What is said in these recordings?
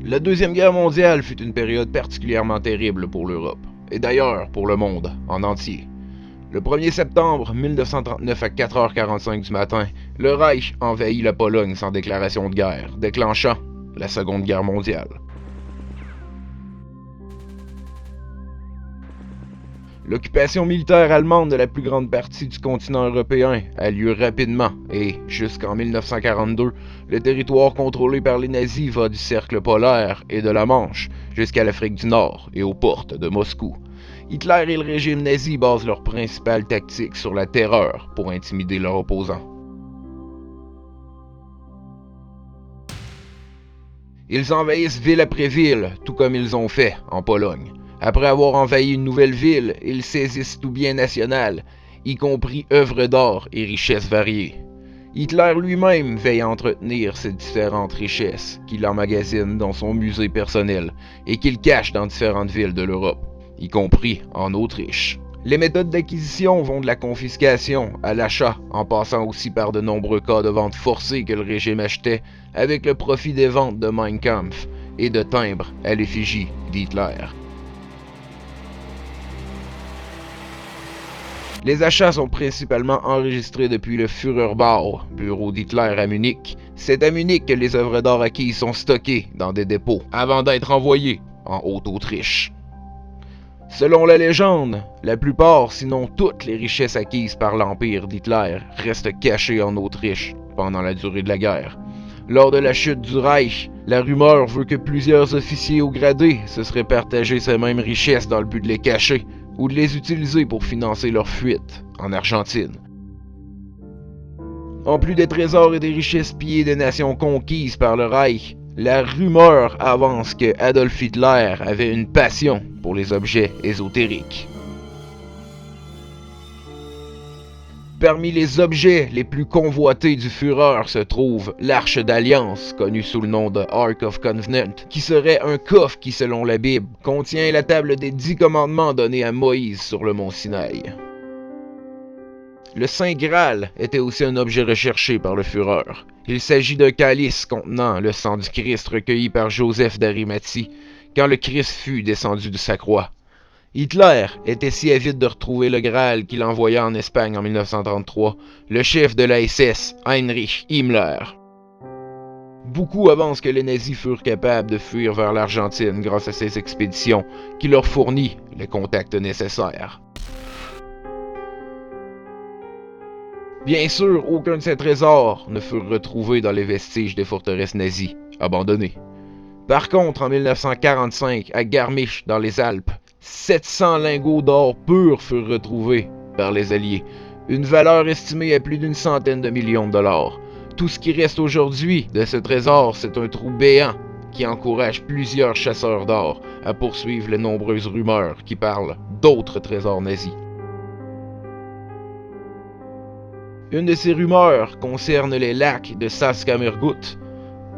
La Deuxième Guerre mondiale fut une période particulièrement terrible pour l'Europe, et d'ailleurs pour le monde en entier. Le 1er septembre 1939 à 4h45 du matin, le Reich envahit la Pologne sans déclaration de guerre, déclenchant la Seconde Guerre mondiale. L'occupation militaire allemande de la plus grande partie du continent européen a lieu rapidement et, jusqu'en 1942, le territoire contrôlé par les nazis va du cercle polaire et de la Manche jusqu'à l'Afrique du Nord et aux portes de Moscou. Hitler et le régime nazi basent leur principale tactique sur la terreur pour intimider leurs opposants. Ils envahissent ville après ville, tout comme ils ont fait en Pologne. Après avoir envahi une nouvelle ville, ils saisissent tout bien national, y compris œuvres d'art et richesses variées. Hitler lui-même veille à entretenir ces différentes richesses qu'il emmagasine dans son musée personnel et qu'il cache dans différentes villes de l'Europe, y compris en Autriche. Les méthodes d'acquisition vont de la confiscation à l'achat, en passant aussi par de nombreux cas de vente forcée que le régime achetait avec le profit des ventes de Mein Kampf et de timbres à l'effigie d'Hitler. Les achats sont principalement enregistrés depuis le Führerbau, bureau d'Hitler à Munich. C'est à Munich que les œuvres d'art acquises sont stockées dans des dépôts avant d'être envoyées en Haute-Autriche. Selon la légende, la plupart, sinon toutes les richesses acquises par l'empire d'Hitler restent cachées en Autriche pendant la durée de la guerre. Lors de la chute du Reich, la rumeur veut que plusieurs officiers haut gradés se seraient partagés ces mêmes richesses dans le but de les cacher ou de les utiliser pour financer leur fuite en Argentine. En plus des trésors et des richesses pillées des nations conquises par le Reich, la rumeur avance que Adolf Hitler avait une passion pour les objets ésotériques. Parmi les objets les plus convoités du Führer se trouve l'Arche d'Alliance, connue sous le nom de Ark of Covenant, qui serait un coffre qui, selon la Bible, contient la table des 10 commandements donnés à Moïse sur le mont Sinaï. Le Saint Graal était aussi un objet recherché par le Führer. Il s'agit d'un calice contenant le sang du Christ recueilli par Joseph d'Arimathie quand le Christ fut descendu de sa croix. Hitler était si avide de retrouver le Graal qu'il envoya en Espagne en 1933 le chef de la SS, Heinrich Himmler. Beaucoup avancent que les nazis furent capables de fuir vers l'Argentine grâce à ces expéditions qui leur fournit les contacts nécessaires. Bien sûr, aucun de ces trésors ne furent retrouvés dans les vestiges des forteresses nazies, abandonnées. Par contre, en 1945, à Garmisch, dans les Alpes, 700 lingots d'or pur furent retrouvés par les Alliés, une valeur estimée à plus d'une centaine de millions de dollars. Tout ce qui reste aujourd'hui de ce trésor, c'est un trou béant qui encourage plusieurs chasseurs d'or à poursuivre les nombreuses rumeurs qui parlent d'autres trésors nazis. Une de ces rumeurs concerne les lacs de Salzkammergut.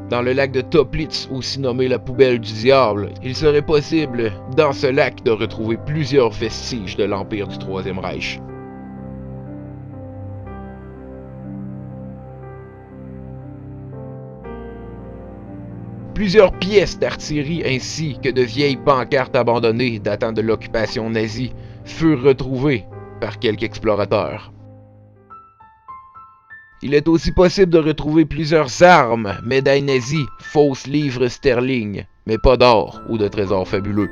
Dans le lac de Toplitz, aussi nommé la poubelle du diable, il serait possible, dans ce lac, de retrouver plusieurs vestiges de l'Empire du Troisième Reich. Plusieurs pièces d'artillerie ainsi que de vieilles pancartes abandonnées datant de l'occupation nazie furent retrouvées par quelques explorateurs. Il est aussi possible de retrouver plusieurs armes, médailles nazies, fausses livres sterling, mais pas d'or ou de trésors fabuleux.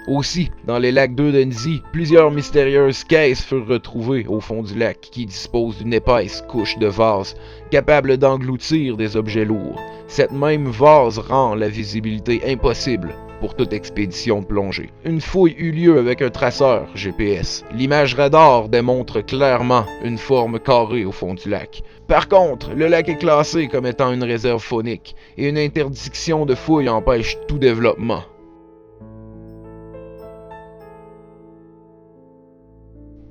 Aussi, dans les lacs d'Odense, plusieurs mystérieuses caisses furent retrouvées au fond du lac qui disposent d'une épaisse couche de vase capable d'engloutir des objets lourds. Cette même vase rend la visibilité impossible pour toute expédition de plongée. Une fouille eut lieu avec un traceur GPS. L'image radar démontre clairement une forme carrée au fond du lac. Par contre, le lac est classé comme étant une réserve faunique et une interdiction de fouille empêche tout développement.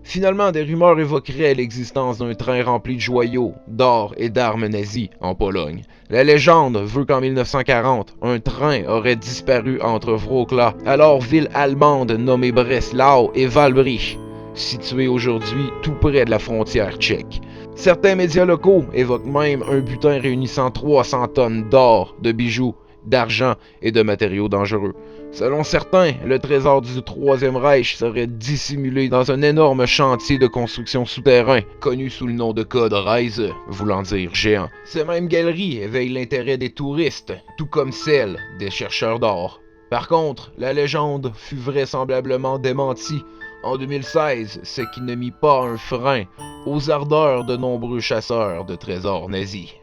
Finalement, des rumeurs évoqueraient l'existence d'un train rempli de joyaux, d'or et d'armes nazies en Pologne. La légende veut qu'en 1940, un train aurait disparu entre Wrocław, alors ville allemande nommée Breslau, et Wałbrzych, située aujourd'hui tout près de la frontière tchèque. Certains médias locaux évoquent même un butin réunissant 300 tonnes d'or, de bijoux d'argent et de matériaux dangereux. Selon certains, le trésor du Troisième Reich serait dissimulé dans un énorme chantier de construction souterrain, connu sous le nom de code Reise, voulant dire géant. Ces mêmes galeries éveillent l'intérêt des touristes, tout comme celle des chercheurs d'or. Par contre, la légende fut vraisemblablement démentie en 2016, ce qui ne mit pas un frein aux ardeurs de nombreux chasseurs de trésors nazis.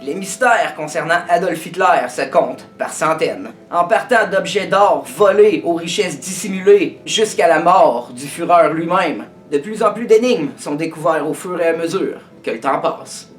Les mystères concernant Adolf Hitler se comptent par centaines, en partant d'objets d'or volés aux richesses dissimulées jusqu'à la mort du Führer lui-même. De plus en plus d'énigmes sont découvertes au fur et à mesure que le temps passe.